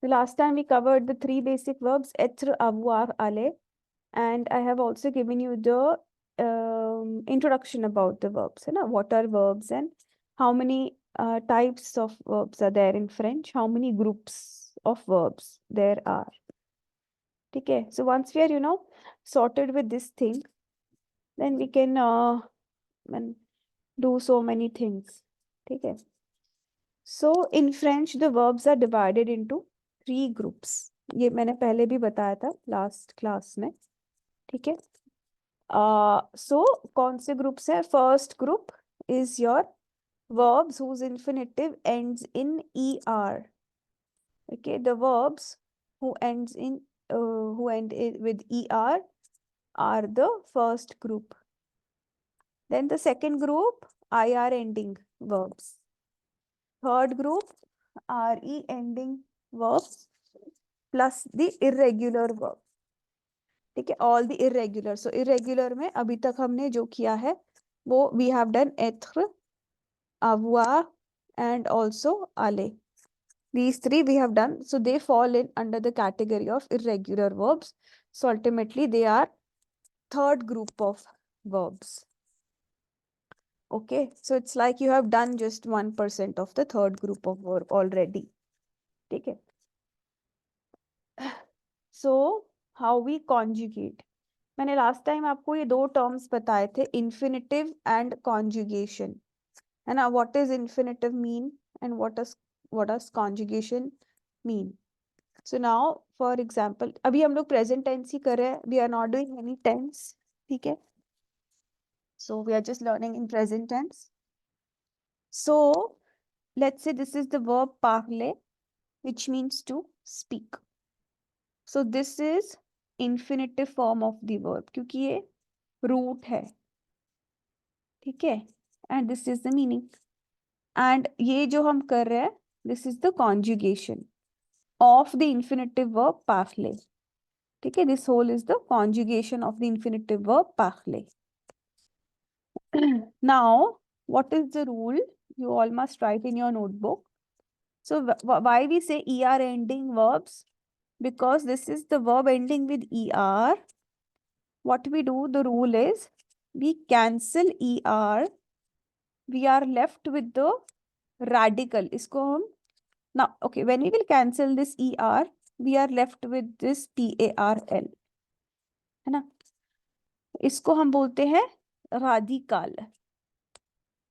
last time we covered the three basic verbs, être, avoir, aller, and I have also given you the introduction about the verbs. है ना? What are verbs and how many types of verbs are there in French? How many groups of verbs there are? Okay, so once we are, sorted with this thing, then we can do so many things. Okay. So in French, the verbs are divided into 3 groups. ये मैंने पहले भी बताया था last class में. ठीक है. So कौन से ग्रुप्स है? First group is your verbs whose infinitive ends in er. Okay, the verbs who end with er are the first group. Then the second group, ir ending verbs. Third group, re ending verbs plus the irregular verb. ठीक है, all the irregular. So irregular में अभी तक हमने जो किया है वो we have done être, avoir and also aller. These 3 we have done. So they fall in under the category of irregular verbs. So ultimately they are third group of verbs. Okay, so it's like you have done just 1% of the third group of verb already. ठीक है. So how we conjugate. मैंने last time आपको ये 2 terms बताए थे, infinitive and conjugation, है ना? What is infinitive mean and what does conjugation mean? So now for example, अभी हम लोग प्रेजेंट टेंस ही कर रहे हैं, we are not doing any tense. ठीक है, so we are just learning in present tense. So let's say this is the verb parler, which means to speak. So this is infinitive form of the verb क्योंकि ये root है. ठीक है, and this is the meaning. And ये जो हम कर रहे हैं, this is the conjugation of the infinitive verb parler. ठीक है, this whole is the conjugation of the infinitive verb parler. Now what is the rule? You all must write in your notebook. So why we say er ending verbs? Because this is the verb ending with er. What we do, the rule is we cancel er, we are left with the radical. इसको हम now, okay, when we will cancel this er, we are left with this parl, है ना? इसको हम बोलते हैं radical.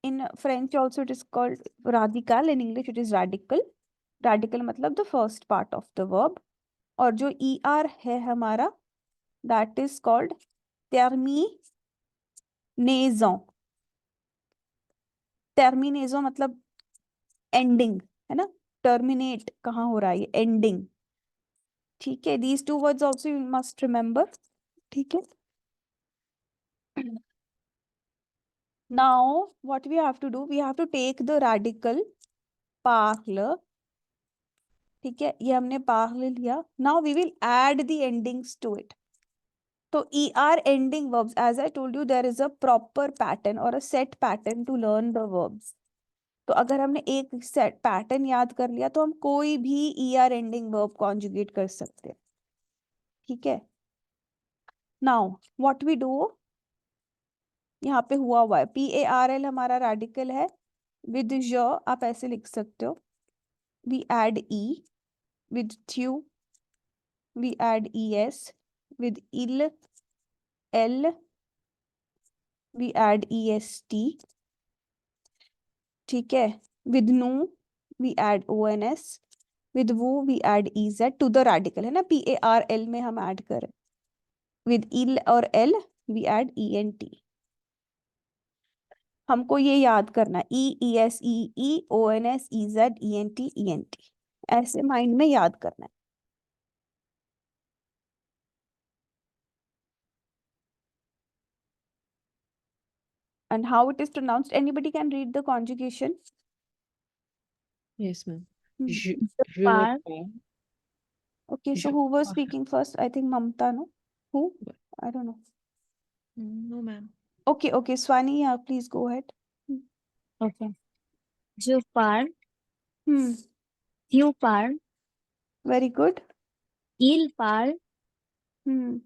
In French also it is called radical. In English it is radical. Radical मतलब the first part of the verb. और जो er है हमारा, that is called terminaison. Terminaison मतलब ending, है ना? Terminate कहाँ हो रहा है? ending. ठीक है, these 2 words also you must remember. ठीक है. Now what we have to do, we have to take the radical parle. ठीक है, ये हमने parle लिया. Now we will add the endings to it. तो er ending verbs, as I told you, there is a proper pattern or a set pattern to learn the verbs. तो अगर हमने एक सेट पैटर्न याद कर लिया तो हम कोई भी er ending verb conjugate कर सकते हैं. ठीक है. नाउ व्हाट वी डू, यहाँ पे हुआ है parl हमारा रेडिकल है. विद ज आप ऐसे लिख सकते हो, वी एड ई. विद थ्यू वी एड es. विद इल एल वी एड est. ठीक है. विद नु वी एड ons. विद वो we add ez to the radical, है ना? parl में हम ऐड करें. विद इल और एल वी एड ent. हमको ये याद करना, E S E O N S E Z E N T, ऐसे माइंड में याद करना है. And how it is pronounced, anybody can read the conjugation? Yes, ma'am. Hmm. Je Par. pars. Okay, so Je who was pars. speaking first? I think Mamta, no? Who? I don't know. No, ma'am. Okay, Swani, yeah, please go ahead. Okay. Je pars. Hmm. You pars. Very good. Il parle, Hmm.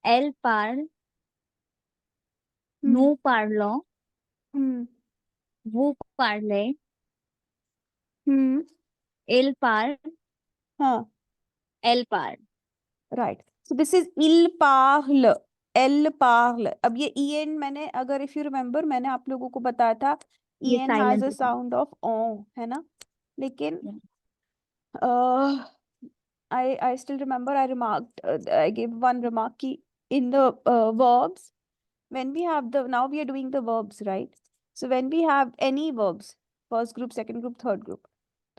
elle parle, Hmm. nous parlons, Hmm. vous parlez, Hmm. il parle, हाँ. elle parle. Right. So this is il parle. Elle parle. अब ये en मैंने, अगर if you remember, मैंने आप लोगों को बताया था ये en has silent a होता है। sound of on, है ना? लेकिन Yeah. I still remember I remarked, I gave one remark कि in the verbs, when we have the, now we are doing the verbs, right? So when we have any verbs, first group, second group, third group,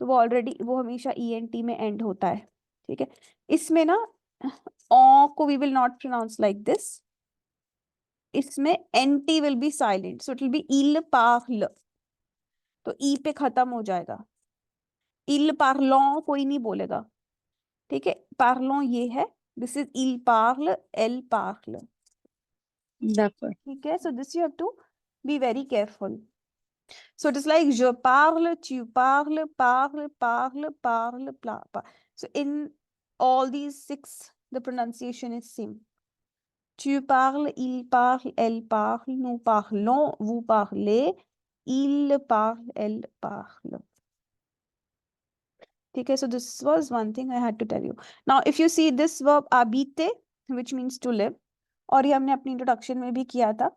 तो वो already, वो हमेशा ENT में end होता है, ठीक है? इसमें ना को we will not pronounce like this. इसमें NT will be silent, so it will be il parle. तो E पे खत्म हो जाएगा. Il parlons कोई नहीं बोलेगा, ठीक है? Parlons ये है. This is il parle, elle parle. D'accord. ठीक है? So this you have to be very careful. So it is like je parle, tu parles, parle, parle, parle, parle. So in all these 6, the pronunciation is same. Tu parles, il parle, elle parle, nous parlons, vous parlez, il parle, elle parle. Okay, so this was one thing I had to tell you. Now, if you see this verb habiter, which means to live, और ये हमने अपनी introduction में भी किया था,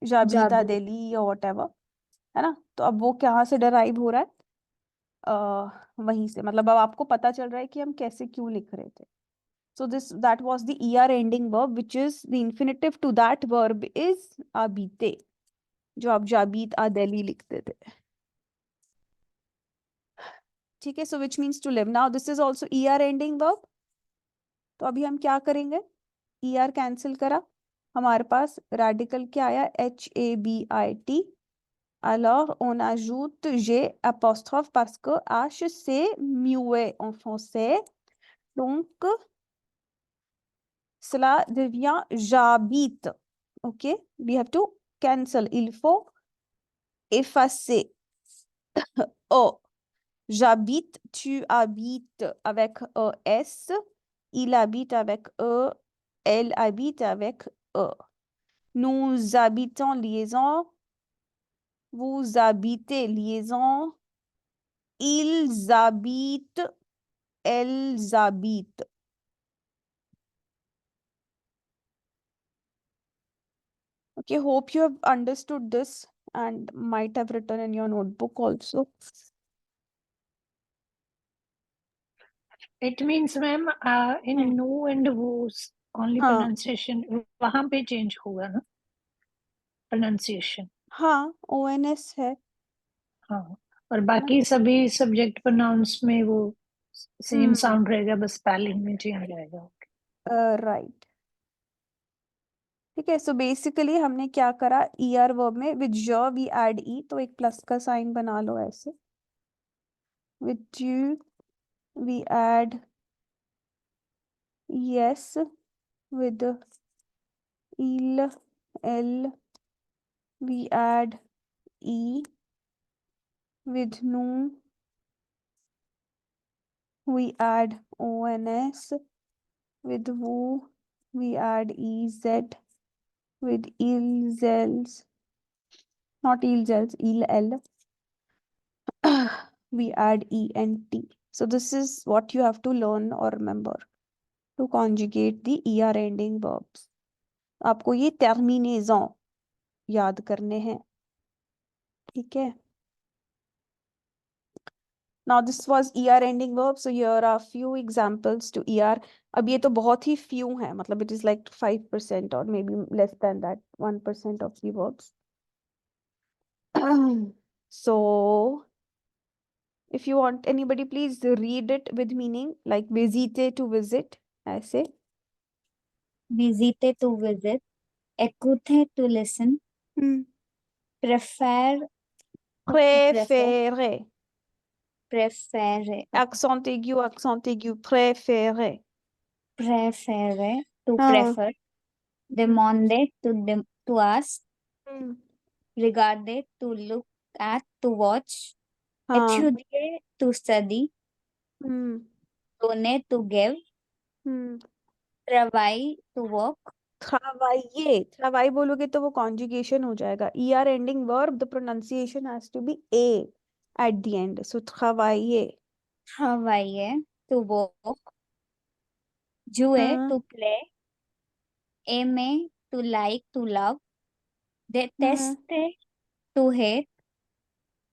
जाबीता जाबी। दिल्ली और whatever, है ना? तो अब वो कहाँ से डराइव हो रहा है? वहीं से, मतलब अब आपको पता चल रहा है कि हम कैसे क्यों लिख रहे थे. So that was the er ending verb, which is the infinitive to that verb is abite, जो आप जाबीत आदेली लिखते थे. ठीक है, so which means to live. Now this is also er ending verb. तो अभी हम क्या करेंगे? er कैंसिल करा, हमारे पास radical क्या आया? habit. Alors on ajoute g apostrophe parce que h c'est muet en français, donc cela devient j'habite. Ok, we have to cancel. Il faut effacer. Oh, j'habite, tu habites avec ES, il habite avec E, elle habite avec E. Nous habitons liaison, vous habitez liaison, ils habitent, elles habitent. Okay, hope you have understood this and might have written in your notebook also. It means, ma'am, in no and whose only हाँ pronunciation वहाँ पे change होगा ना pronunciation. हाँ, ONS है हाँ, और ना? बाकी सभी subject pronouns में वो same हम्म, sound रहेगा, बस spelling में change आएगा. राइट. ठीक है, सो बेसिकली हमने क्या करा, er वर्ब में with j we add e, तो एक प्लस का साइन बना लो ऐसे. With you we add yes, with il, l we add e, with nu we add ons, with woo we add ez, with ilzels, not ilzels, il we add ent. So this is what you have to learn or remember to conjugate the er ending verbs. आपको ये terminaison याद करने हैं, ठीक है? Now this was er ending verb, so here are few examples to er. अब ये तो बहुत ही few हैं, मतलब it is like 5% or maybe less than that, 1% of the verbs. So if you want anybody, please read it with meaning, like visiter to visit, ऐसे. Visiter to visit, écouter to listen, prefer Préférer. préférer, Accent aigu, préférer. préférer to हाँ. prefer, demander to ask, Hmm. regarder to look at, to watch, हाँ एतुदिए to study, hmm donner to give, hmm travail to work, travailler बोलोगे तो वो conjugation हो जाएगा. ER ending verb, the pronunciation has to be A at the end. So travailler. travailler to work, jouer हाँ to play, aimer to like to love, हाँ détester to hate,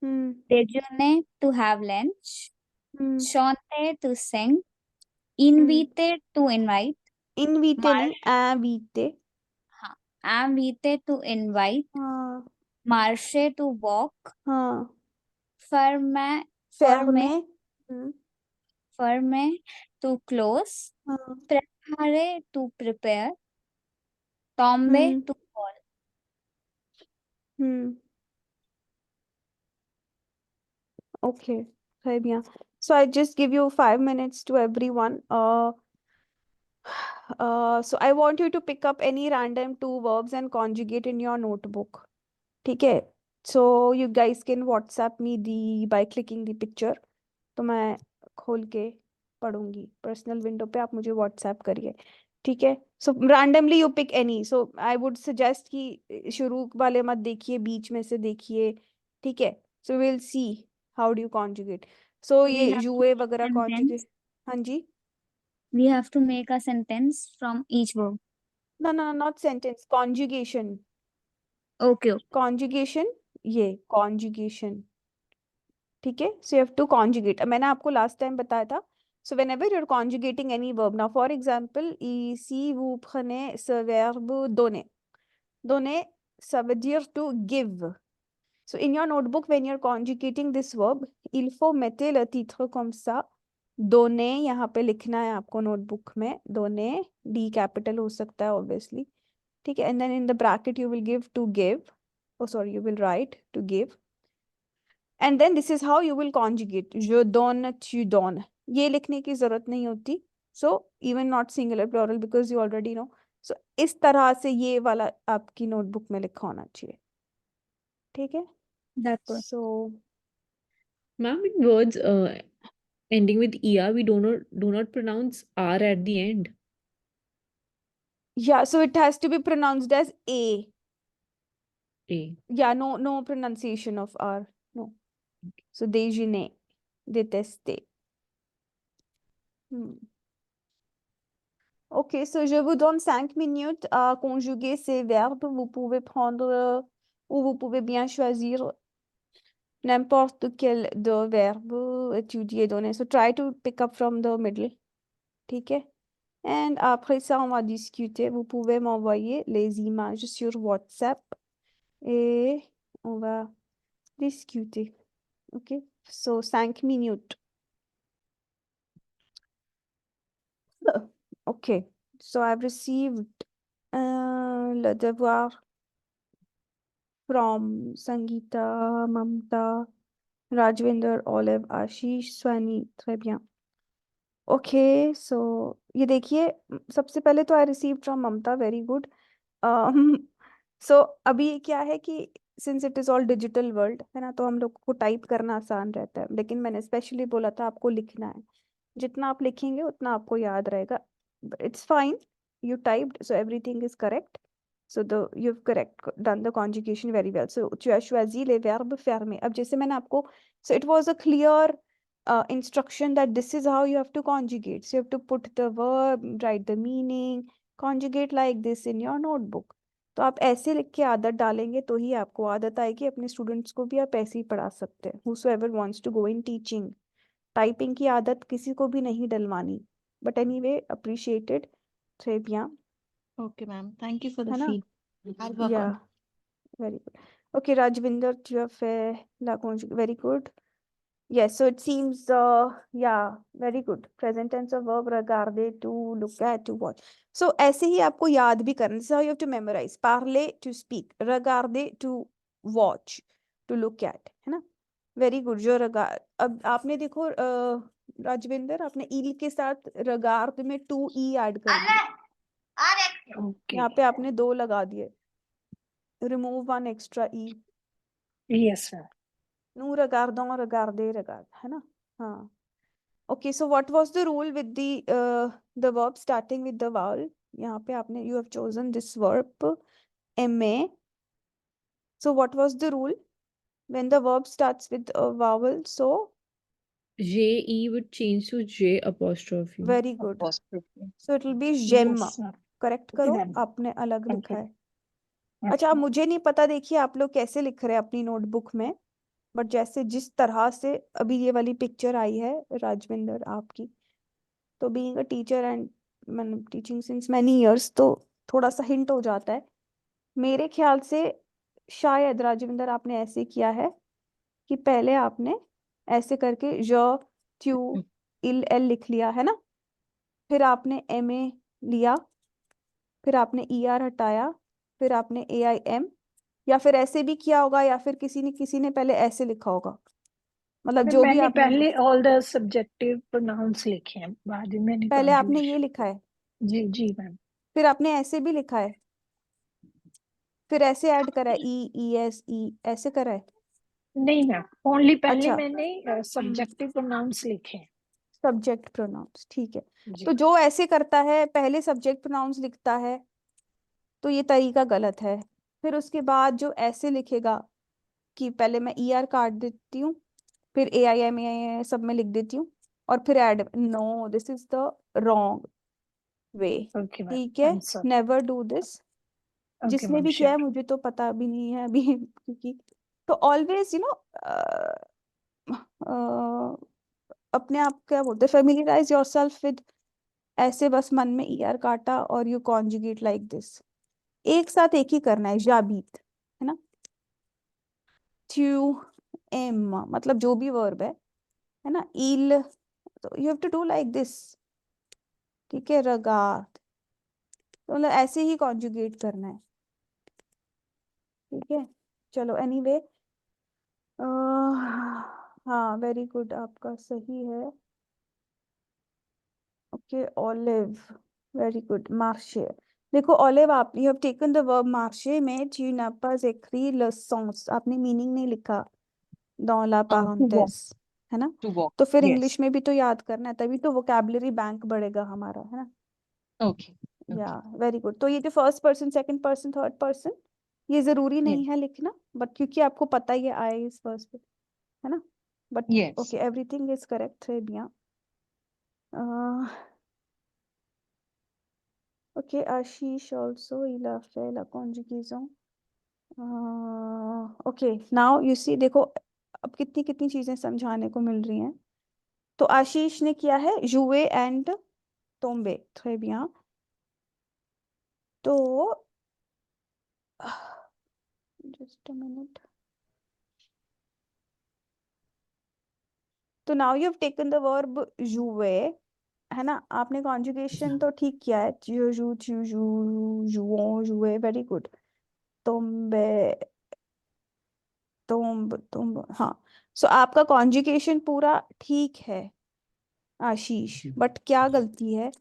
hmm déjeuner to have lunch, hmm chanter to sing, hmm inviter to invite, इनवीटे नहीं, marcher, invite. हाँ, inviter to invite, हाँ marcher to walk, हाँ fermer, fermer. fermer, fermer to close, हाँ préparer to prepare, tomber hmm to fall. Hmm Okay, très bien. So I just give you 5 minutes to everyone. So I want you to pick up any random two verbs and conjugate in your notebook. ठीक है? So you guys can WhatsApp me by clicking the picture. तो मैं खोल के पढ़ूंगी. Personal window पे आप मुझे WhatsApp करिए. ठीक है? So randomly you pick any. So I would suggest कि शुरू वाले मत देखिए, बीच में से देखिए. ठीक है? So we'll see how do you conjugate. So We ये have to जुए make वगैरह conjugate. sentence. हाँ जी. We have to make a sentence from each verb. No, not sentence. Conjugation. Okay. Conjugation. ये conjugation. ठीक है. So you have to conjugate. मैंने आपको last time बताया था. So whenever you're conjugating any verb, now for example, ici vous prenez ce verbe donner. Donner, ça veut dire to give. So in your notebook, when you're conjugating this verb, il faut mettre le titre comme ça. Donner, यहाँ पे लिखना है आपको notebook में. Donner, D capital हो सकता है obviously. ठीक है. And then in the bracket you will give to give. Oh sorry, you will write to give. And then this is how you will conjugate. Je donne, tu donnes. ये लिखने की जरूरत नहीं होती. So even not singular plural because you already know. So इस तरह से ये वाला आपकी notebook में लिखा होना चाहिए. ठीक है? That's good. So, ma'am, in words ending with er, we do not pronounce r at the end. Yeah, so it has to be pronounced as A. A. Yeah, no pronunciation of R. No. So déjeuner, détester. Ok, so je vous donne 5 minutes à conjuguer ces verbes. Vous pouvez prendre ou vous pouvez bien choisir n'importe quel de verbes étudier, donner. So try to pick up from the middle. ठीक है? And après ça, on va discuter. Vous pouvez m'envoyer les images sur WhatsApp et on va discuter. Ok? So 5 minutes. Okay, so I've received le devoir from Sangeeta, Mamta, Rajvinder, Olive, Ashish, Swani. très bien. Okay, so ये देखिए सबसे पहले तो I received from Mamta, very good. So अभी क्या है कि since it is all digital world है ना, तो हम लोग को टाइप करना आसान रहता है, लेकिन मैंने स्पेशली बोला था आपको लिखना है. जितना आप लिखेंगे उतना आपको याद रहेगा. But it's fine. You typed, so everything is correct. So you've done the conjugation very well. So tu as choisi les verbes fermés. अब जैसे मैंने आपको, so it was a clear instruction that this is how you have to conjugate. So you have to put the verb, write the meaning, conjugate like this in your notebook. तो आप ऐसे लिख के आदत डालेंगे तो ही आपको आदत आएगी. अपने स्टूडेंट्स को भी आप ऐसे ही पढ़ा सकते हैं. Whosoever wants to go in teaching. Typing की आदत किसी को भी नहीं डलवानी. But anyway appreciated. très bien. Okay, ma'am. Thank you for the है ना? feedback. I'll work on Yeah, very good. Okay, Rajvinder, tu as fait la conjugation. Very good. Yes, so it seems, yeah, very good. Present tense of verb, regarder, to, look at, to watch. So ऐसे ही आपको याद भी करना. This is how you have to memorize. Parler, to speak. Regarder, to watch. To look at. है ना? Very good. जो रगार, अब आपने देखो राजविंदर, आपने ईल के साथ रगार्द में 2 ई ऐड कर दिया. Okay. यहाँ पे आपने 2 लगा दिए. रिमूव 1 एक्स्ट्रा ई. Yes, sir. Nous regardons, regardez, regarde, है ना? हाँ. Okay, so what was the rule with the verb starting with the vowel? यहाँ पे आपने you have chosen this verb aimer. So what was the rule when the verb starts with a vowel? So J-E would change to J apostrophe. very good. Apostrophe. So it will be j'aime. Yes, sir. Correct करो, J'aime. आपने अलग लिखा Okay. है. अच्छा, अब मुझे नहीं पता, देखिए आप लोग कैसे लिख रहे हैं अपनी नोटबुक में, बट जैसे जिस तरह से अभी ये वाली पिक्चर आई है राजविंदर आपकी, तो बीइंग अ टीचर एंड मैंने टीचिंग सिंस मैनी इयर्स, तो थोड़ा सा हिंट हो जाता है. मेरे ख्याल से शायद राजविंदर आपने ऐसे किया है कि पहले आपने ऐसे करके ज ट्यू इल एल लिख लिया है ना, फिर आपने एम ए लिया, फिर आपने ई आर हटाया, फिर आपने ए आई एम, या फिर ऐसे भी किया होगा, या फिर किसी ने पहले ऐसे लिखा होगा, मतलब जो भी मैंने आपने पहले all the subjective pronouns लिखे हैं, बाद में मैंने पहले आपने ये conjugation लिखा है, जी जी मैम. फिर आपने ऐसे भी लिखा है, फिर ऐसे ऐड करा है ई एस ई, ऐसे करा है. नहीं मैम, ओनली पहले अच्छा. मैंने subjective pronouns लिखे हैं. सब्जेक्ट प्रोनाउंस, ठीक है. जी. तो जो ऐसे करता है पहले सब्जेक्ट प्रोनाउंस लिखता है, तो ये तरीका गलत है. फिर उसके बाद जो ऐसे लिखेगा कि पहले मैं ई आर काट देती हूँ, फिर ए आई एम सब में लिख देती हूँ, और फिर add, no this is the wrong way. Okay ma'am, ठीक है, I'm sorry. Never do this. Okay जिसने मैम, भी किया है sure. मुझे तो पता भी नहीं है अभी क्योंकि, तो ऑलवेज यू नो अपने आप क्या बोलते हैं, फेमिलियराइज योरसेल्फ विद, ऐसे बस मन में ई आर काटा और यू कॉन्जुगेट लाइक दिस. एक साथ एक ही करना है, जाबीत, है ना. ट्यू एम, मतलब जो भी वर्ब है ना, इल, तो you have to do like this. ठीक है, रगात, तो मतलब ऐसे ही कॉन्जुगेट करना है. ठीक है, चलो एनीवे, हाँ वेरी गुड, आपका सही है. Okay, olive, very good. मार्शे, देखो ऑलिव, आप you have taken the verb मार्शे में tu n'as pas écrit le sens, आपने मीनिंग नहीं लिखा dans la to walk, parenthèse, है ना. to walk. तो फिर Yes. इंग्लिश में भी तो याद करना है, तभी तो वोकैबुलरी बैंक बढ़ेगा हमारा, है ना. Okay. या Okay. Very good. तो ये जो first person, second person, third person, ये जरूरी नहीं Yes. है लिखना, बट क्योंकि आपको पता ही है आई इज फर्स्ट, है ना. But Yes. Okay, everything is correct, très bien. Okay, Ashish also il a fait la conjugaison. Okay, now you see, देखो अब कितनी कितनी चीजें समझाने को मिल रही हैं. तो आशीष ने किया है जुए एंड तोम्बे, très bien. तो जस्ट अ मिनट. तो now you have taken the verb जुए, है ना. आपने कॉन्जुगेशन तो ठीक किया है, जू जू जू जू जुओ जुए, वेरी गुड. तोम्बे, तोम्ब तोम्ब, हाँ. सो आपका कॉन्जुगेशन पूरा ठीक है आशीष, बट क्या गलती है,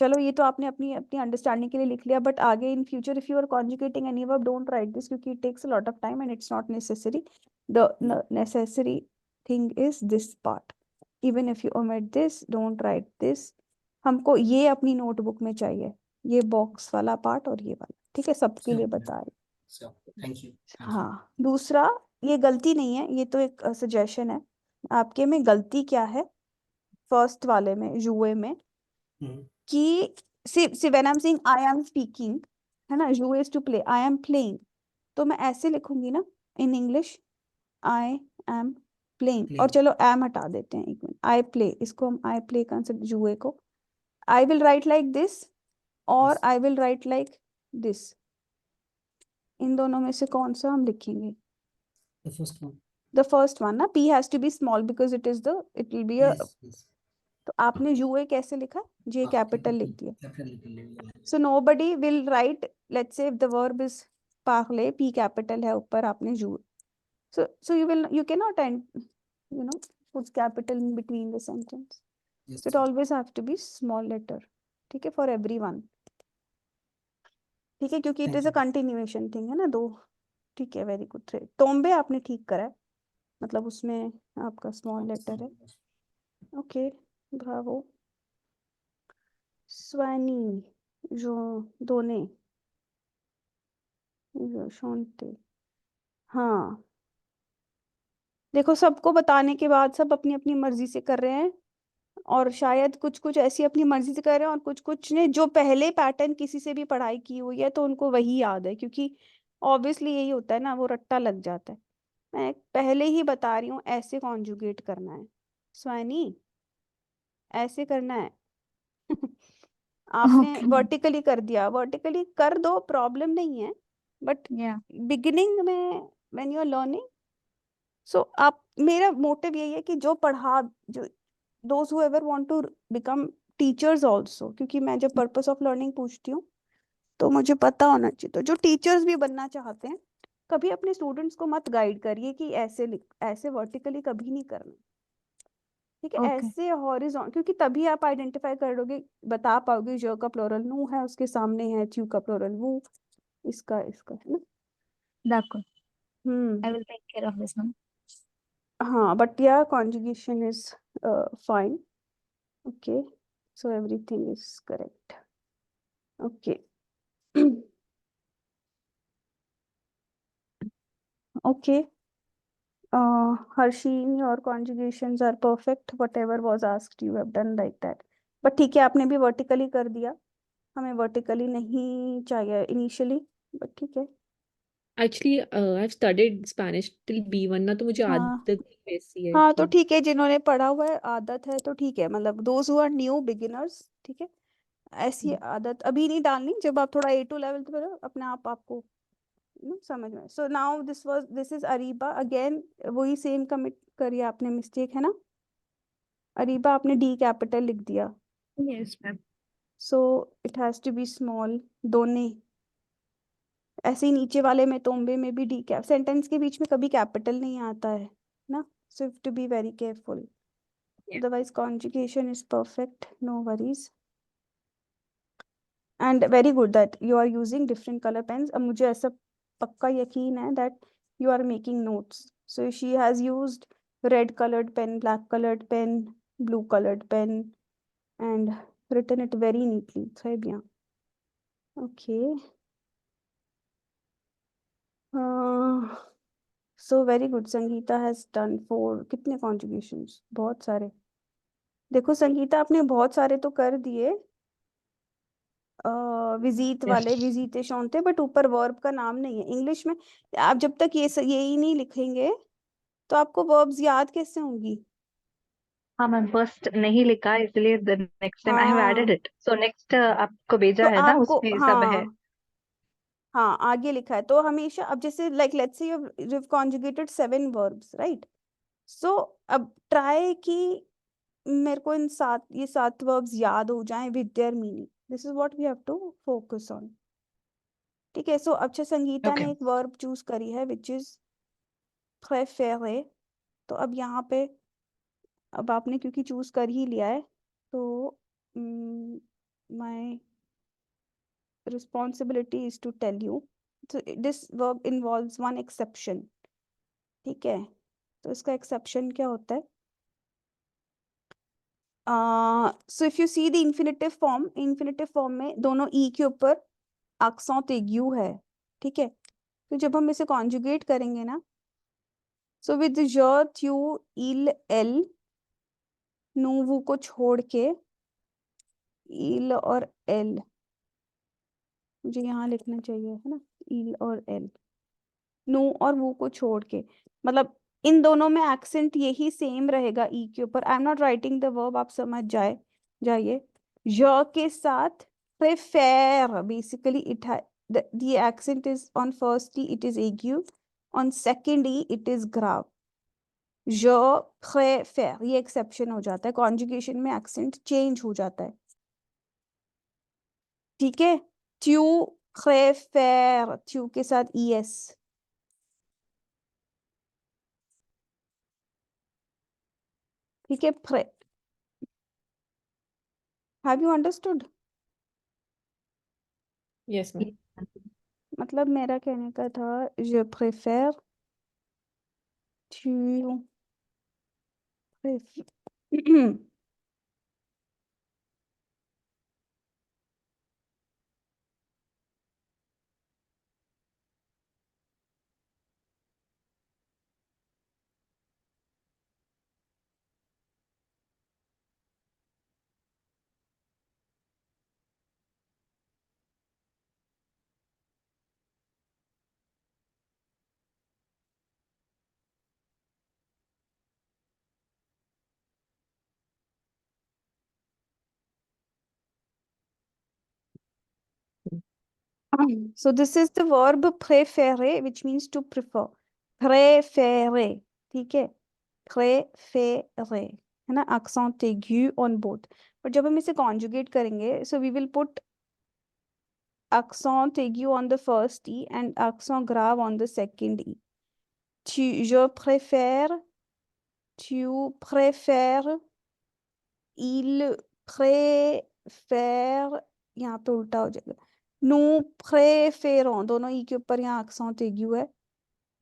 चलो ये तो आपने अपनी अपनी अंडरस्टैंडिंग के लिए लिख लिया, बट आगे in future if you are conjugating any verb, don't write this, क्योंकि it takes a lot of time and it's not necessary. The necessary thing is this part. Even if you omit this, don't write this. हमको ये अपनी notebook में चाहिए, ये box वाला part और ये वाला. ठीक है, सबके लिए बता रही. Thank you. हाँ, दूसरा, ये गलती नहीं है, ये तो एक सजेशन है. आपके में गलती क्या है फर्स्ट वाले में, जुए में, कि see when I am saying I am speaking, है ना, जुए is to play, I am playing, तो मैं ऐसे लिखूंगी ना in English, I am playing. और चलो एम हटा देते हैं एक मिनट, आई प्ले, इसको हम आई प्ले कंसेप्ट जुए को, I will write like this और I will write like this. इन दोनों में से कौन सा हम लिखेंगे? The first one. The first one ना, P has to be small because it will be a, Yes. तो आपने जुए कैसे लिखा, J कैपिटल लिख दिया. Capital लिख लिया. So nobody will write, let's say if the verb is parler, P capital है ऊपर, आपने जुए, so you cannot put capital in between the sentence. Yes. So it always have to be small letter. ठीक है, for everyone. ठीक है, क्योंकि it Thank is a you. continuation thing, है ना, दो ठीक है, वेरी गुड। तोम्बे आपने ठीक करा है, मतलब उसमें आपका स्मॉल लेटर है। Okay, bravo. स्वानी, जो दोने, जो शोंते। हाँ, देखो सबको बताने के बाद सब अपनी अपनी मर्जी से कर रहे हैं, और शायद कुछ कुछ ऐसी अपनी मर्जी से कर रहे हैं, और कुछ कुछ ने जो पहले पैटर्न किसी से भी पढ़ाई की हुई है तो उनको वही याद है, क्योंकि ऑब्वियसली यही होता है ना, वो रट्टा लग जाता है। मैं पहले ही बता रही हूँ, ऐसे कॉन्जुगेट करना है स्वानी, ऐसे करना है। आपने Okay. वर्टिकली कर दिया, वर्टिकली कर दो, प्रॉब्लम नहीं है, बट Yeah. बिगिनिंग में when you are learning, so आप, मेरा मोटिव यही है कि जो पढ़ा, जो those who ever want to become teachers also, क्योंकि मैं जब पर्पस ऑफ लर्निंग पूछती हूँ तो मुझे पता होना चाहिए, तो जो टीचर्स भी बनना चाहते हैं, कभी अपने स्टूडेंट्स को मत गाइड करिए कि ऐसे वर्टिकली कभी नहीं करना, ठीक है, Okay. ऐसे हॉरिजॉन्टल, क्योंकि तभी आप आइडेंटिफाई करोगे, बता पाओगे जो का प्लूरल नू है, उसके सामने है च्यू का प्लूरल वू, इसका इसका, है ना। D'accord. Hmm, I will take care of this now. हाँ, बट या conjugation is fine, okay, so everything is correct, okay. Okay, Harsheen, your conjugations are perfect. Whatever was asked, you have done like that. But ठीक है, आपने भी vertically कर दिया, हमें vertically नहीं चाहिए initially, but ठीक है। Actually, I've studied Spanish till B1 ना, तो मुझे हाँ आदत ही वैसी है हाँ, तो कि ठीक है, जिन्होंने पढ़ा हुआ है आदत है तो ठीक है, मतलब those who are new beginners, ठीक है, ऐसी आदत अभी नहीं डालनी, जब आप थोड़ा A2 लेवल पे करो अपने आप आपको समझ में। सो नाउ दिस इज अरीबा अगेन, वही सेम कमिट करिए, आपने मिस्टेक है ना अरीबा, आपने डी कैपिटल लिख दिया, Yes, ma'am. So it has to be small, दोने। ऐसे ही नीचे वाले में तोम्बे में भी डी कैप, सेंटेंस के बीच में कभी कैपिटल नहीं आता है ना, so have to be very careful, Yeah. Otherwise conjugation is perfect, no worries. And very good that you are using different colour pens. अब मुझे ऐसा पक्का यकीन है that you are making notes, so she has used red colored pen, black colored pen, blue colored pen, and written it very neatly. Très bien. Okay. So very good. Sangeeta has done 4, कितने conjugations? बहुत सारे। देखो संगीता, आपने बहुत सारे तो कर दिए, विजीत वाले, विजिटेशन थे, बट ऊपर वर्ब का नाम नहीं है इंग्लिश में। आप जब तक यही नहीं लिखेंगे तो आपको वर्ब्स याद कैसे होंगी। हाँ मैम, फर्स्ट नहीं लिखा इसलिए next time I have added हाँ, इट, सो नेक्स्ट आपको भेजा तो है ना, आपको, उसमें सब है। हाँ हाँ, आगे लिखा है, तो हमेशा, अब जैसे like let's say you conjugated 7 verbs, right, so अब ट्राई कि मेरे को ये 7 वर्ब्स याद हो जाएं with their meaning, this is what we have to focus on, ठीक है। सो अच्छा, संगीता ओके ने एक वर्ब चूज करी है विच इज प्रेफेरे, तो अब यहाँ पे, अब आपने क्योंकि चूज कर ही लिया है, तो my responsibility is to tell you, so this verb involves one exception, ठीक है, तो इसका exception क्या होता है, so if you see the infinitive form में दोनों e के ऊपर accent aigu है, ठीक है, तो जब हम इसे conjugate करेंगे ना, so with je, tu, il, elle, nu, वो को छोड़ के il और elle, मुझे यहाँ लिखना चाहिए, है ना, il और elle, नु और वो को छोड़ के, मतलब इन दोनों में एक्सेंट यही सेम रहेगा ई के ऊपर। I am not writing the verb, आप समझ जाइए, य के साथ प्रेफेर, basically it the accent is on first E it is एग्यू, on second E it is ग्राव, य प्रेफेर, ये एक्सेप्शन हो जाता है, कॉन्जुगेशन में एक्सेंट चेंज हो जाता है, ठीक है। ट्यू प्रेफेर, ट्यू के साथ ई एस, ठीक है, have you understood? yes ma'am. मतलब मेरा कहने का था je préfère, tu préfères. So this is the verb préférer, which means to prefer. Préférer, ठीक है? Préférer, है ना? Accent aigu on both. But जब हम इसे conjugate करेंगे, so we will put accent aigu on the first E and accent grave on the second E. Je préfère, tu préfères, il préfère, यहाँ पे उल्टा हो जाएगा. Nous préférons, दोनों ई के ऊपर यहाँ accent aigu है.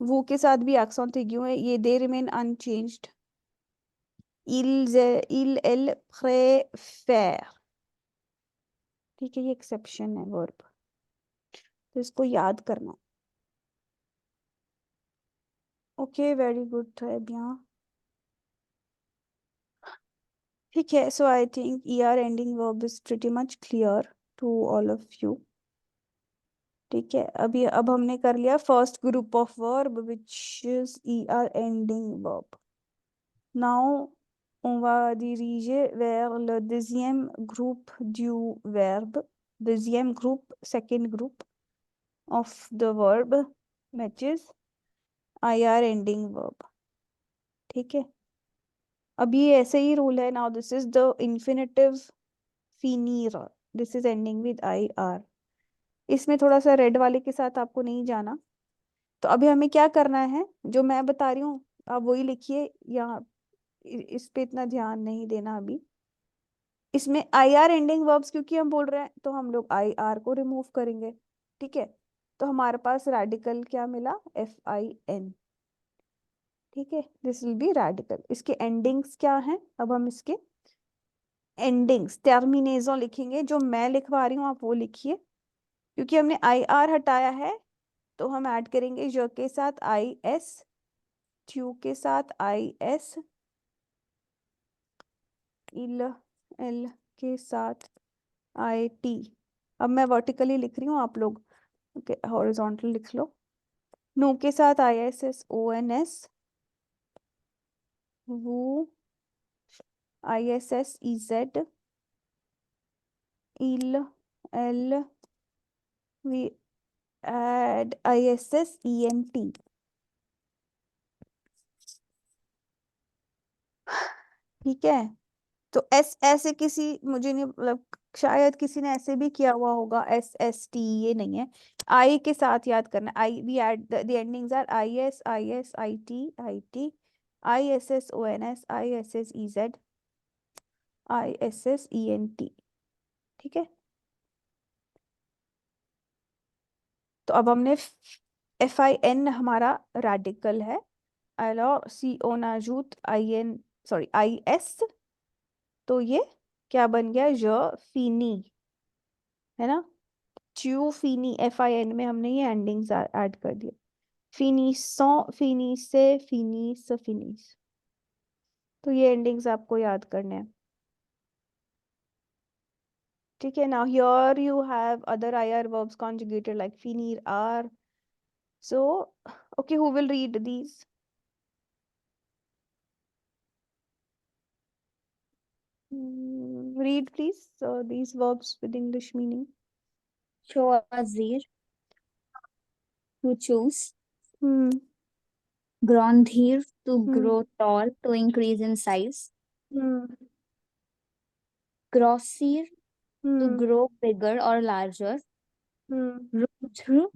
वो के साथ भी accent aigu है. ये they remain unchanged. Elle préfère. ठीक है, ये exception है verb. तो इसको याद करना. Okay, very good, très bien. ठीक है, so I think ER ending verb is pretty much clear to all of you. ठीक है, अब हमने कर लिया first group of verb which is ER ending verb. Now on va diriger vers le deuxième groupe du verbe, deuxième groupe, second group of the verb which is IR ending verb. ठीक है, अब ये ऐसे ही rule है. Now this is the infinitive finir, this is ending with IR. इसमें थोड़ा सा red वाले के साथ आपको नहीं जाना. तो अभी हमें क्या करना है, जो मैं बता रही हूँ आप वही लिखिए. यहाँ इस पे इतना ध्यान नहीं देना अभी. इसमें IR एंडिंग वर्ब्स क्योंकि हम बोल रहे हैं तो हम लोग IR को रिमूव करेंगे. ठीक है, तो हमारे पास रेडिकल क्या मिला, FIN. ठीक है, दिस विल बी रेडिकल. इसके एंडिंग्स क्या हैं, अब हम इसके एंडिंग्स टर्मिनेजन लिखेंगे. जो मैं लिखवा रही हूँ आप वो लिखिए. क्योंकि हमने IR हटाया है तो हम ऐड करेंगे ज के साथ IS, ट्यू के साथ IS, इल एल के साथ IT. अब मैं वर्टिकली लिख रही हूँ, आप लोग हॉरिजॉन्टल लिख लो. नो के साथ ISSONS, वो ISSEZ, इल एल वी एड ISSENT. ठीक है, तो एस ऐसे किसी, मुझे नहीं मतलब, शायद किसी ने ऐसे भी किया हुआ होगा. SST ये नहीं है, आई के साथ याद करना. I we add the endings are IS IS IT IT ISSONS ISSEZ ISSENT. ठीक है, तो अब हमने FIN हमारा रेडिकल है. alors si on ajoute IN sorry IS तो ये क्या बन गया, ज फिनी, है ना. ट्यू फिनी, FIN में हमने ये एंडिंग्स ऐड कर दिए. फिनिसो, फिनिसे, फिनिस, फिनिस. तो ये एंडिंग्स आपको याद करने हैं. ठीक है, now here you have other IR verbs conjugated like finir, are. So okay, who will read these? Read please these verbs with English meaning. choisir, to choose. Hmm. Grandhir, to Hmm. grow tall, to increase in size. Hmm. Grossir, to Hmm. grow bigger or larger. Hmm. Rudhr,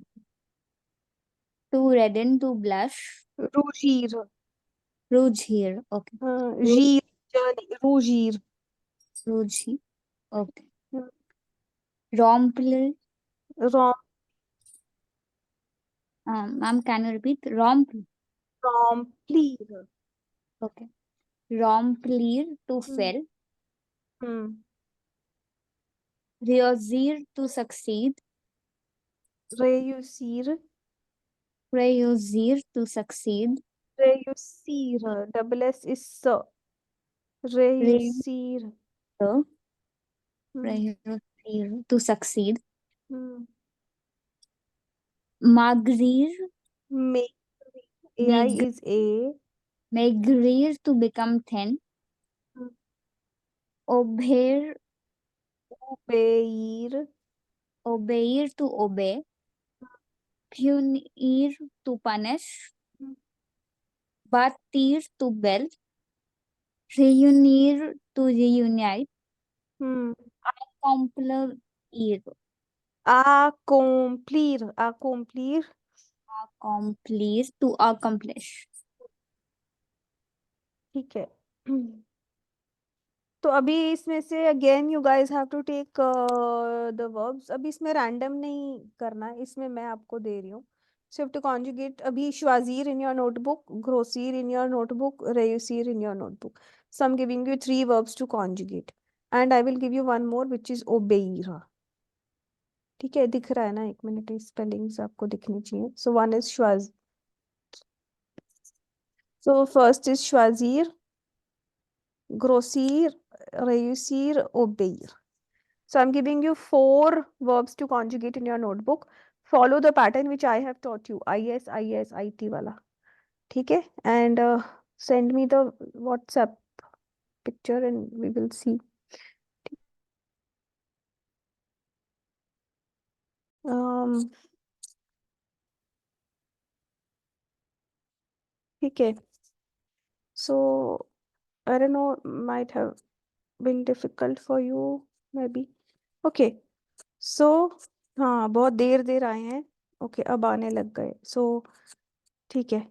to redden, to blush. Rougir. Rujhir, okay. Gir, rougir. Rujhi, okay. Hmm. Rompler, Rom, Ma'am, can you repeat? Remplir. Okay. Remplir, to Hmm. fill. Hmm. Réussir, to succeed. Réussir. Réussir, to succeed. Réussir. Double S is so. Réussir. Hmm. Réussir, to succeed. Hmm. Maigrir, Make. AI Maigrir, is A. maigrir, to become thin. Hmm. Obéir, Obéir. obéir, to obey. Punir, to punish. Hmm. Bâtir, to build. Réunir, to reunite. Hmm. Accomplir, Accomplir. Accomplir. accomplish, to accomplish. ठीक है. तो अभी इसमें से again you guys have to take the verbs. अभी इसमें random नहीं करना है, इसमें मैं आपको दे रही हूँ. So have to conjugate. अभी श्वाजीर इन योर नोटबुक, ग्रोसीर इन योर नोटबुक, रेयूसीर in your notebook. So I am giving you 3 verbs to conjugate and I will give you one more which is ओबेइर. ठीक है, दिख रहा है ना? 1 मिनट, स्पेलिंग्स आपको दिखनी चाहिए. सो वन इज श्वाज. सो फर्स्ट इज श्वाजीर, ग्रोसीर, रेयूसीर, ओबेइर. So I'm giving you 4 verbs to conjugate in your notebook. Follow the pattern which I have taught you. IS, IS, IT wala. ठीक है? And send me the WhatsApp picture and we will see. ठीक है. So I don't know, might have been difficult for you maybe. Okay. So हाँ, बहुत देर आए हैं. Okay, अब आने लग गए. So ठीक है.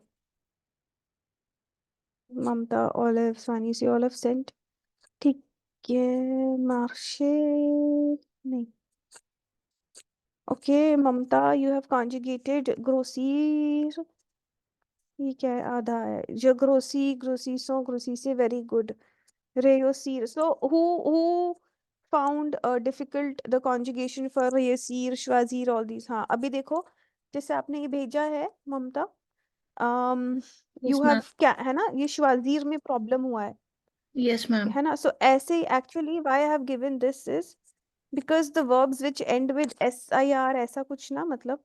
Mamta, Olive, Swani, see all have sent. ठीक है. मार्शे नहीं. Okay Mamta, you have conjugated ग्रोसीर. ये क्या है? आधा है. जो ग्रोसी, ग्रोसीसो, ग्रोसी से. Very good. रेयोसीर. So who found difficult the conjugation for रेयोसीर, श्वाजीर, ऑल दीज. हाँ, अभी देखो, जैसे आपने ये भेजा है ममता, Yes, यू ma'am. हैव क्या है ना, ये श्वाजीर में प्रॉब्लम हुआ है. Yes, ma'am. है ना? सो ऐसे ही actually why I have given this is because the verbs which end with SIR ऐसा कुछ ना, मतलब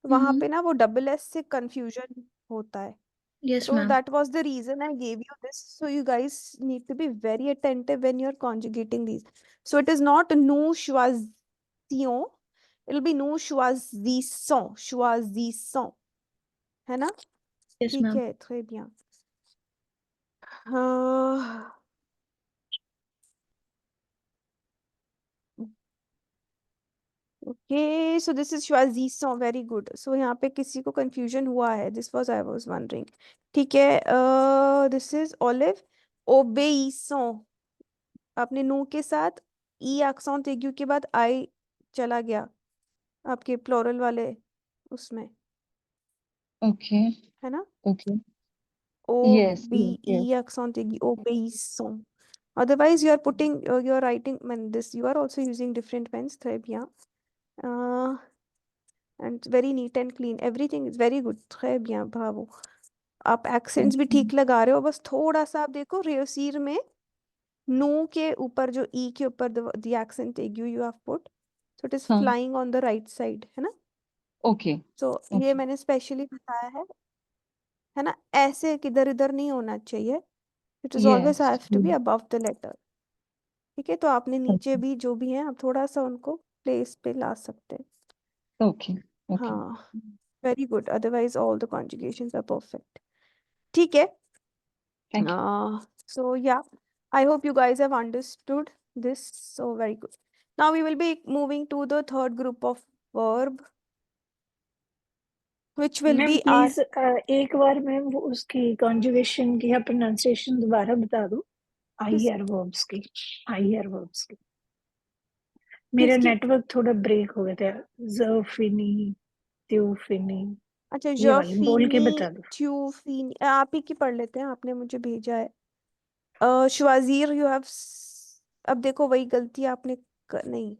वहां पे ना वो डबल S से कंफ्यूजन होता है. Yes, So ma'am. that was the reason I gave you this. So you guys need to be very attentive when you're conjugating these. So it is not nous choisissons. It'll be nous choisissons. Choisissons. है ना? Yes, ठीक ma'am. है, très bien. Uh, Okay, so this is choisissons. Very good. So यहाँ पे किसी को confusion हुआ है. This was I was wondering. ठीक है. This is Olive. Obéissons. आपने नु के साथ ई accent aigu के बाद I चला गया आपके plural वाले उसमें. Okay. है ना? Okay. O Yes. B Yes. E Yes. accent aigu. Obéissons. Otherwise, you are putting, you are writing. This you are also using different pens. Très bien. And very neat and clean. Everything is very good. très bien, bravo. आप accents भी ठीक लगा रहे हो. बस थोड़ा सा आप देखो, रेयोसीर में नो के ऊपर जो ई के ऊपर the accent aigu you have put, so it is हाँ. flying on the right side. है ना? Okay. So ये Okay. मैंने स्पेशली बताया है ना? ऐसे किधर इधर नहीं होना चाहिए. It is always Yes. have to be Mm. above the letter. ठीक है? तो आपने नीचे Okay. भी जो भी है, आप थोड़ा सा उनको प्लेस पे ला सकते हैं. Okay. Okay. हाँ, very good. Otherwise all the conjugations are perfect. ठीक है. Thank you. So yeah, I hope you guys have understood this. So very good. Now we will be moving to the third group of verb, which will ma'am be our please एक बार ma'am वो उसकी conjugation की या pronunciation दोबारा बता दो. IR verbs की. IR verbs की. मेरा किसकी? नेटवर्क थोड़ा ब्रेक हो गया था. ज़र्फिनी, त्यूफिनी. अच्छा, ये वाली बोल के जफीनी बता दो। ट्यूफीनी, आप ही की पढ़ लेते हैं, आपने मुझे भेजा है। शवाजीर यू हैव, अब देखो वही गलती आपने नहीं,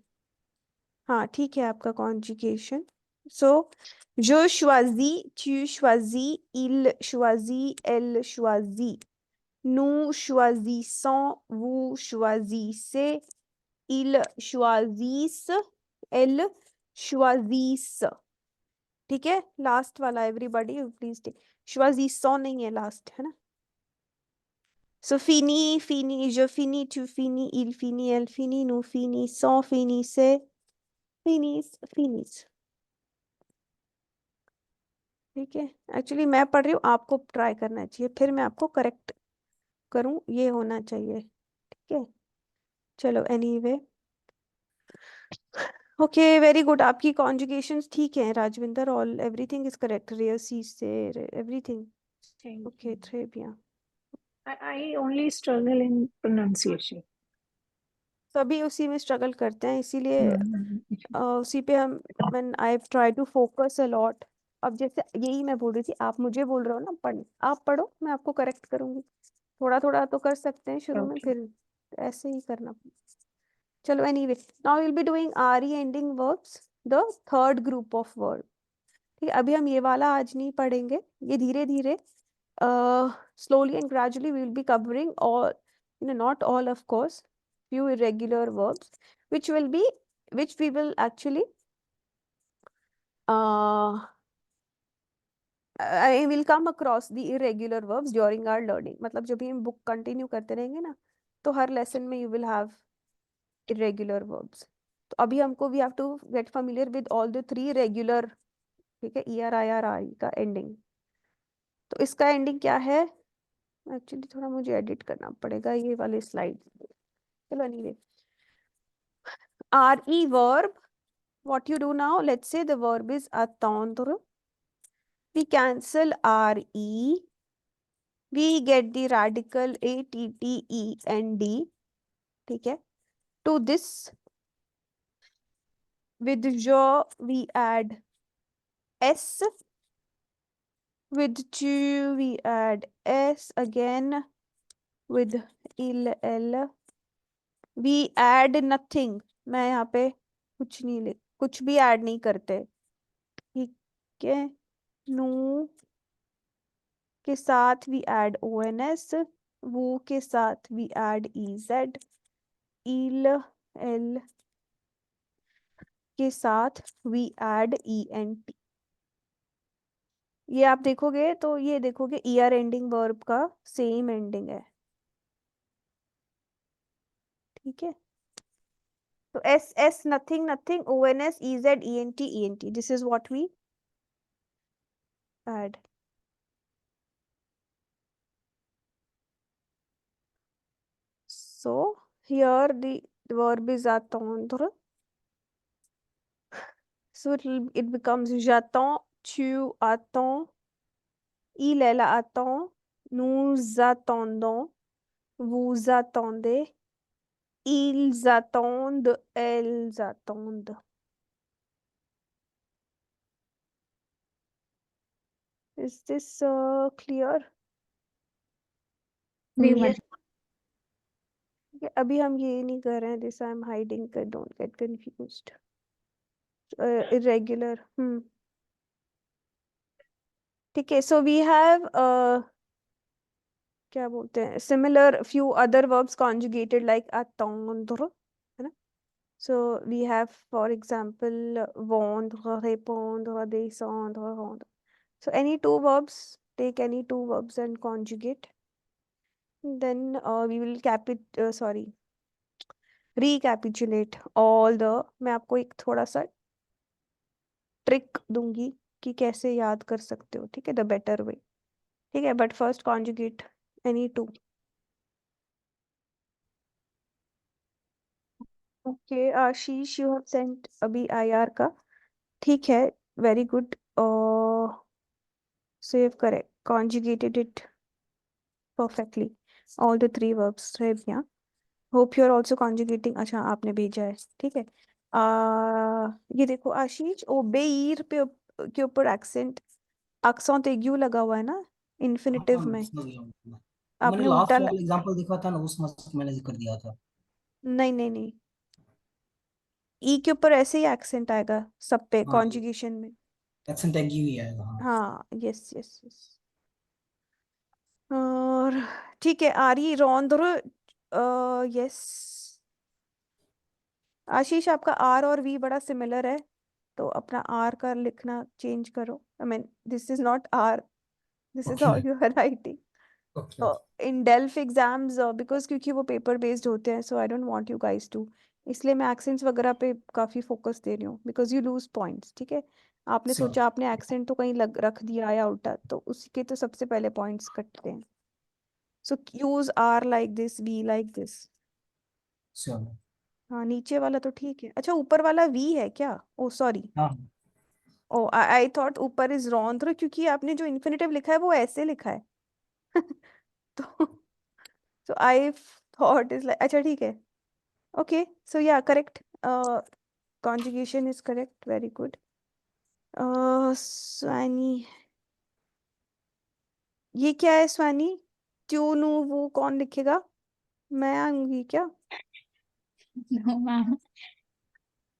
हाँ ठीक है आपका कॉन्जुगेशन। सो je choisis, tu choisis, il choisit, elle choisit, nous choisissons, vous choisissez, ils choisissent, elles choisissent। ठीक है, लास्ट वाला एवरीबॉडी प्लीज टेक, choisissons नहीं है लास्ट, है ना। सो fini, fini, je finis, tu finis, il finit, elle finit, nous finissons, finissez, finis, finis। ठीक है, actually मैं पढ़ रही हूँ, आपको ट्राई करना चाहिए, फिर मैं आपको करेक्ट करूँ, ये होना चाहिए। ठीक है, चलो एनीवे, ओके वेरी गुड। आपकी कॉन्जुगेशंस ठीक है Rajvinder, all everything is correct, रेयर सी से everything. Thank okay you. très bien। I only struggle in pronunciation. सभी उसी में स्ट्रगल करते हैं, इसीलिए हम्म। उसी पे हम, मैं I try to focus a lot. अब जैसे यही मैं बोल रही थी, आप मुझे बोल रहे हो ना पढ़, आप पढ़ो, मैं आपको करेक्ट करूंगी। थोड़ा थोड़ा तो कर सकते हैं शुरू में, Okay. फिर ऐसे ही करना। चलो anyway, now will be doing R E ending verbs, the third group of verb. ठीक है, अभी हम ये वाला आज नहीं पढ़ेंगे, ये धीरे धीरे slowly and gradually we will be covering all, not all of course, few irregular verbs which will be, which we will actually I will come across the irregular verbs during our learning। मतलब जब भी हम book continue करते रहेंगे ना, तो हर lesson में you will have irregular verbs। तो अभी हमको we have to get familiar with all the three regular, ठीक है, ER, IR, RE का एंडिंग। तो इसका एंडिंग क्या है, एक्चुअली थोड़ा मुझे एडिट करना पड़ेगा ये वाले स्लाइड। चलो anyway, RE verb, what you do now, let's say the verb is attendre, we cancel RE, we get the radical ATTEND, ठीक है। To this, with je we add S, with tu we add S again, with il L we add nothing। मैं यहाँ पे कुछ नहीं लिख, कुछ भी ऐड नहीं करते, ठीक है। नू के साथ वी ऐड ONS, वो के साथ वी ऐड EZ, इल एल के साथ वी ऐड ENT। ये आप देखोगे तो ये देखोगे ER एंडिंग वर्ब का सेम एंडिंग है, ठीक है। तो S nothing nothing, ONS EZ ENT, this is what we add। So here the verb is attendre, so it becomes j'attends, tu attends, il elle attend, nous attendons, vous attendez, ils attendent, elles attendent। Is this clear? जी Yes. Madam. अभी हम ये नहीं कर रहे हैं, this I am hiding, don't get confused। Irregular, ठीक है। So we have क्या बोलते हैं, similar few other verbs conjugated like attendre, है ना। So we have for example vendre, répondre, descendre, rendre। So any two verbs, take any two verbs and conjugate, then we will recapitulate all the, मैं आपको एक थोड़ा सा trick दूंगी कि कैसे याद कर सकते हो, ठीक है, द बेटर वे, ठीक है। But first conjugate any two. Okay Ashish, you have sent अभी IR का, ठीक है, वेरी गुड। सेव करें, conjugated it perfectly, all the three verbs है यहाँ। hope you are also conjugating, अच्छा आपने भेजा है, ठीक है। ये देखो आशीष, ओबेर पे के ऊपर एक्सेंट accent aigu लगा हुआ है ना इन्फिनेटिव में, समझ गया हूँ मैं। मैंने आपने उल्टा लास्ट वाला एग्जांपल देखा था ना, उसमें मैंने जिक्र दिया था। नहीं नहीं नहीं, ई के ऊपर ऐसे ही एक्सेंट आएगा सब पे हाँ, कॉन्जुगेशन में। एक्सेंट एग्यू ही आएगा। हाँ, हाँ यस यस यस। और ठीक है, आरी रौंद्र, यस आशीष आपका आर और वी बड़ा सिमिलर है, तो अपना आर का लिखना चेंज करो। I mean this is not R, this is how okay you are writing okay okay. In DELF exams, because क्योंकि वो पेपर बेस्ड होते हैं, so I don't want you guys to, इसलिए मैं एक्सेंट्स वगैरह पे काफी फोकस दे रही हूँ, बिकॉज यू लूज पॉइंट्स। ठीक है, आपने श्योर सोचा आपने एक्सेंट तो कहीं रख दिया या उल्टा, तो उसके तो सबसे पहले पॉइंट्स कटते हैं। So use R like this, V like this. Sure. हाँ नीचे वाला तो ठीक है, अच्छा ऊपर वाला वी है क्या? ओ सॉरी, हाँ ओ आई थॉट ऊपर इज रॉन्ध्र, क्योंकि आपने जो इन्फिनेटिव लिखा है वो ऐसे लिखा है तो आई थॉट इज लाइक, अच्छा ठीक है, ओके सो या correct, conjugation is correct, very good. Swani, ये क्या है स्वानी? ट्यूनू वो कौन लिखेगा, मैं आऊंगी क्या? No ma'am.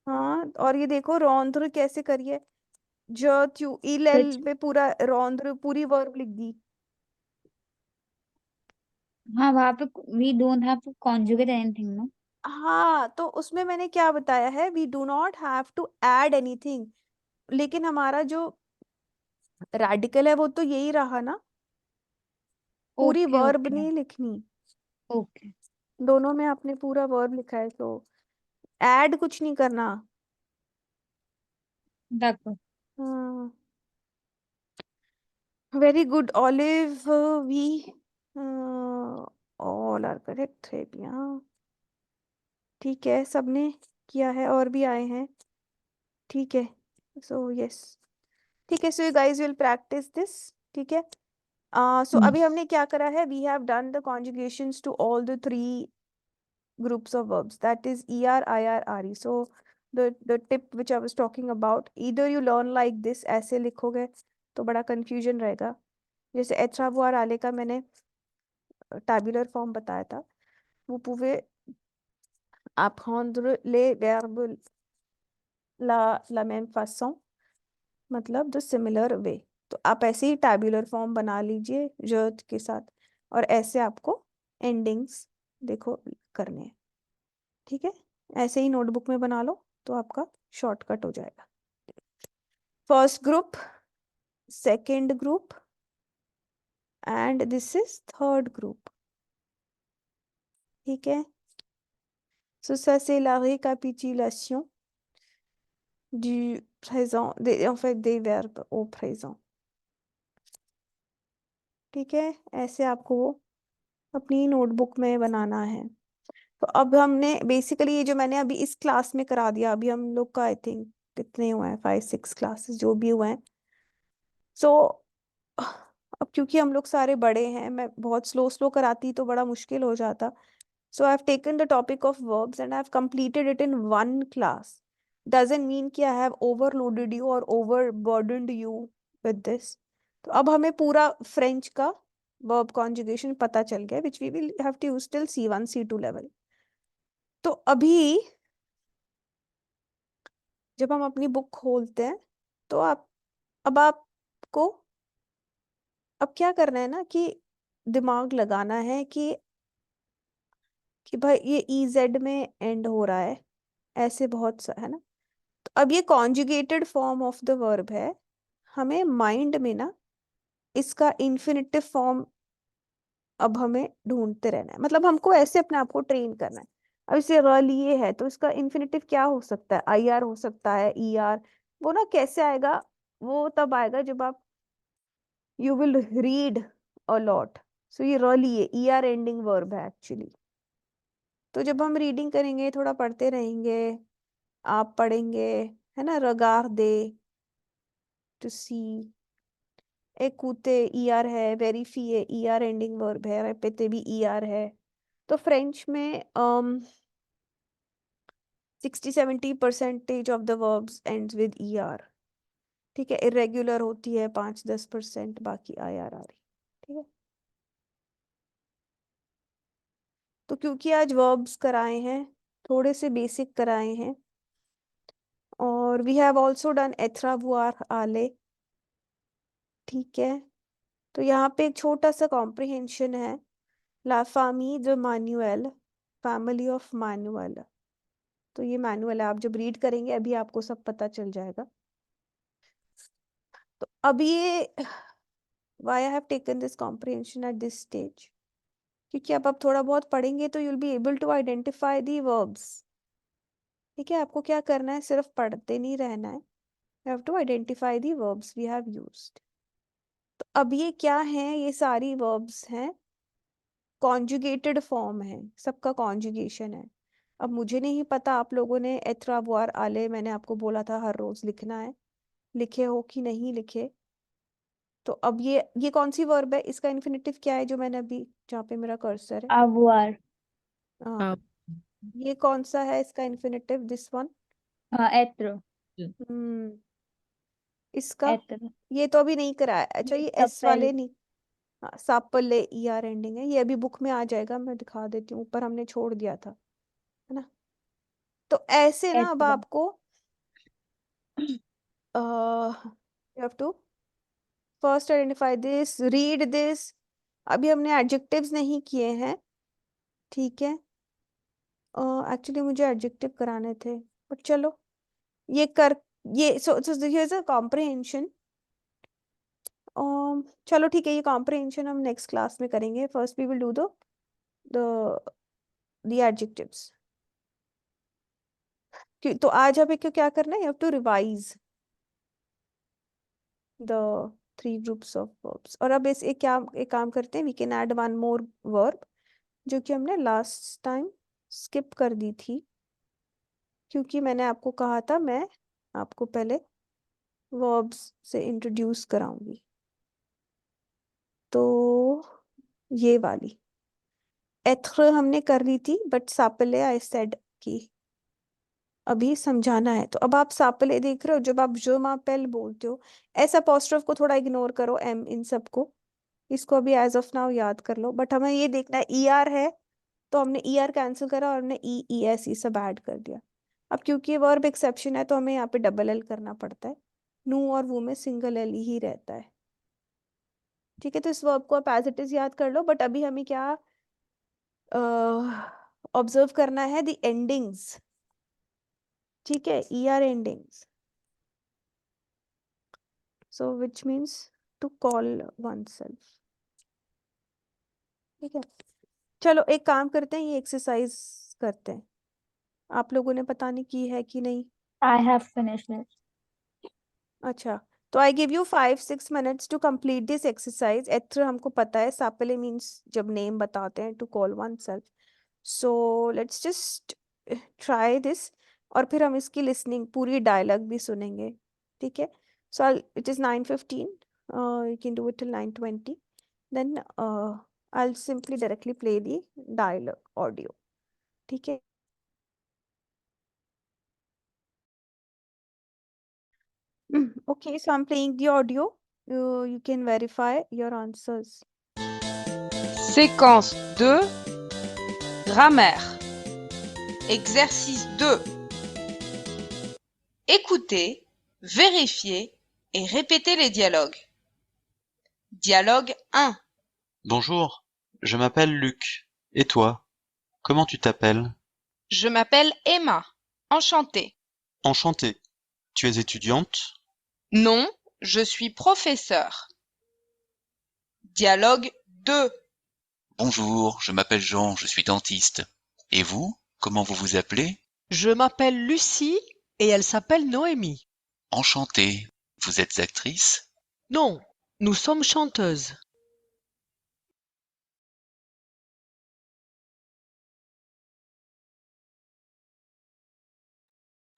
हाँ और ये देखो रौंद्र कैसे करिए, ज त्यू इल पे पूरा रौंद्र पूरी वर्ब लिख दी। हाँ वहाँ पे we don't have to conjugate anything no. हाँ तो उसमें मैंने क्या बताया है, we do not have to add anything, लेकिन हमारा जो रेडिकल है वो तो यही रहा ना, पूरी ओके वर्ब ओके नहीं लिखनी, ओके। दोनों में आपने पूरा वर्ब लिखा है, तो ऐड कुछ नहीं करना। d'accord। हाँ very good Olive, we all are correct है bien, ठीक है सबने किया है और भी आए हैं, ठीक है सो यस, ठीक है so you guys will practice this, ठीक है। सो अभी हमने क्या करा है, we have done the conjugations to all the three groups of verbs, that is er, ir, re. So the tip which I was talking about, either you learn like this, ऐसे लिखोगे तो बड़ा confusion रहेगा, जैसे être avoir aller का मैंने tabular form बताया था, vous pouvez apprendre les verbes la même façon, मतलब the similar way, तो आप ऐसे ही tabular form बना लीजिए j के साथ, और ऐसे आपको endings देखो करने हैं, ठीक है, ऐसे ही नोटबुक में बना लो तो आपका शॉर्टकट हो जाएगा। First group, second group and this is third group, ठीक है। सो ça c'est la récapitulation du présent, en fait des verbes au présent, ठीक है, ऐसे आपको अपनी नोटबुक में बनाना है। तो अब हमने बेसिकली ये जो मैंने अभी इस क्लास में करा दिया, अभी हम लोग का आई थिंक कितने हुए हैं, 5-6 क्लासेस जो भी हुए हैं। सो अब क्योंकि हम लोग सारे बड़े हैं, मैं बहुत स्लो स्लो कराती तो बड़ा मुश्किल हो जाता, so I have taken the topic of verbs and I have completed it in one class, doesn't mean कि आई हैव ओवरलोडेड यू और ओवरबर्डनड यू विद दिस। तो अब हमें पूरा फ्रेंच का वर्ब कॉन्जुगेशन पता चल गया, which we will have to use till C1 C2 level. तो अभी जब हम अपनी बुक खोलते हैं तो अब आपको अब क्या करना है ना, कि दिमाग लगाना है कि भाई ये EZ में एंड हो रहा है, ऐसे बहुत सा है ना, तो अब ये conjugated form of the verb है, हमें माइंड में ना इसका इन्फिनिटिव फॉर्म अब हमें ढूंढते रहना है, मतलब हमको ऐसे अपने आप को ट्रेन करना है। अब इसे र लिए है तो इसका इन्फिनिटिव क्या हो सकता है, IR हो सकता है, ER, वो ना कैसे आएगा, वो तब आएगा जब आप you will read a lot, so ये र लिए ER एंडिंग वर्ब है एक्चुअली, तो जब हम रीडिंग करेंगे थोड़ा पढ़ते रहेंगे, आप पढ़ेंगे है ना, regarder, to C, écouter ER है, vérifier ER एंडिंग वर्ब है, répéter भी ER है, तो फ्रेंच में 60-70% of the verbs ends with ER, ठीक है, इरेगुलर होती है 5-10%, बाकी IR आ रही, ठीक है। तो क्योंकि आज वर्ब्स कराए हैं, थोड़े से बेसिक कराए हैं, और वी हैव ऑल्सो डन एथ्रा वुआर आले, ठीक है। तो यहाँ पे एक छोटा सा कॉम्प्रिहेंशन है, ला फामी द मैनुअल, फैमिली ऑफ मैनुअल। तो ये मैनुअल है, आप जब रीड करेंगे अभी आपको सब पता चल जाएगा। तो अब ये why I have taken this comprehension at this stage, क्योंकि अब थोड़ा बहुत पढ़ेंगे तो you'll be able to identify the verbs, ठीक है। आपको क्या करना है, सिर्फ पढ़ते नहीं रहना है, you have to identify the verbs we have used। तो अब ये क्या है, ये सारी verbs हैं, कॉन्जुगेटेड फॉर्म है, सबका कॉन्जुगेशन है। अब मुझे नहीं पता आप लोगों ने एथ्रा वुआर आले, मैंने आपको बोला था हर रोज लिखना है, लिखे हो कि नहीं लिखे। तो अब ये कौन सी वर्ब है, इसका इन्फिनिटिव क्या है, जो मैंने अभी, जहाँ पे मेरा कर्सर है, avoir, हाँ, आप ये कौन सा है इसका इन्फिनिटिव, दिस वन। être, हम्म इसका, être, ये तो अभी नहीं कराया। अच्छा, ये एस s'appelle, वाले नहीं, हाँ, सापले ER एंडिंग है, ये अभी बुक में आ जाएगा, मैं दिखा देती हूँ, ऊपर हमने छोड़ दिया था, है ना। तो ऐसे ना अब être, आपको you have to first identify this, read this। अभी हमने adjectives नहीं किए हैं, ठीक है। एक्चुअली मुझे adjective कराने थे, बट चलो ये कर, ये so here's a comprehension। चलो ठीक है, ये comprehension हम नेक्स्ट क्लास में करेंगे। First we will do the adjectives। तो आज हमें क्या करना है, you have to revise the 3 groups of verbs। और अब एक काम करते हैं, we can add one more verb, जो कि हमने लास्ट टाइम स्किप कर दी थी, क्योंकि मैंने आपको कहा था मैं आपको पहले वर्ब्स से इंट्रोड्यूस कराऊंगी। तो ये वाली एथ्र हमने कर ली थी, बट सापले आई सेड की अभी समझाना है। तो अब आप सापले देख रहे हो, जब आप जो मापेल बोलते हो, एस अपोस्ट्रोफ को थोड़ा इग्नोर करो, एम इन सबको, इसको अभी एज ऑफ नाउ याद कर लो। बट हमें ये देखना है, ER है तो हमने ER कैंसिल करा और हमने ES ये सब ऐड कर दिया। अब क्योंकि ये वर्ब एक्सेप्शन है तो हमें यहाँ पे डबल L करना पड़ता है, नू और वो में सिंगल L ही रहता है, ठीक है। तो इस वर्ब को आप एज इट इज याद कर लो, बट अभी हमें क्या ऑब्जर्व करना है, द एंडिंग्स, ठीक है, ER endings. So which means to call one self, ठीक है। चलो एक काम करते हैं, ये एक्सरसाइज करते हैं। आप लोगों ने पता नहीं की है कि नहीं। I have finished it. अच्छा, तो I give you 5-6 minutes to complete this exercise. एथ्र हमको पता है, सापले मीन्स जब नेम बताते हैं, to call one self. So let's just try this, और फिर हम इसकी लिसनिंग पूरी डायलॉग भी सुनेंगे, ठीक है। So it is 9:15, you can do it till 9:20, then I'll simply directly play the dialogue audio, ठीक है। Okay, so I'm playing the audio. You can verify your answers. Séquence 2, grammaire. Exercice 2. Écoutez, vérifiez et répétez les dialogues. Dialogue 1. Bonjour, je m'appelle Luc. Et toi? Comment tu t'appelles? Je m'appelle Emma. Enchantée. Enchanté. Tu es étudiante? Non, je suis professeur. Dialogue 2. Bonjour, je m'appelle Jean, je suis dentiste. Et vous, comment vous vous appelez? Je m'appelle Lucie et elle s'appelle Noémie. Enchantée. Vous êtes actrice? Non, nous sommes chanteuses.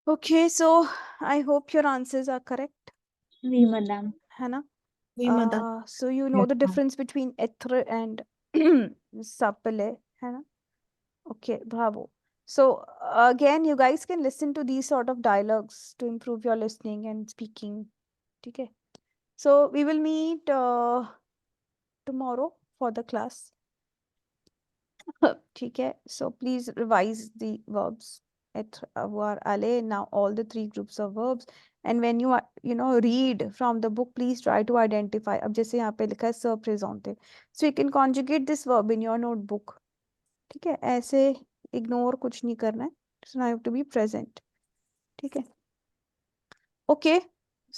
Okay, so I hope your answers are correct, Oui, madame. है ना? Oui, madame. So you know the Yes, ma'am. difference between एथ्र and सापले, है ना? Okay, bravo. So again, you guys can listen to these sort of dialogues to improve your listening and speaking. ठीक है. So we will meet tomorrow for the class. ठीक है. So please revise the verbs at our alley. Now all the three groups of verbs. And when you read from the book, please try to identify. अब जैसे यहाँ पे लिखा है se présenter. So you can conjugate this verb in your notebook. ठीक है. ऐसे ignore कुछ नहीं करना है. So now you have to be present. ठीक है. Okay.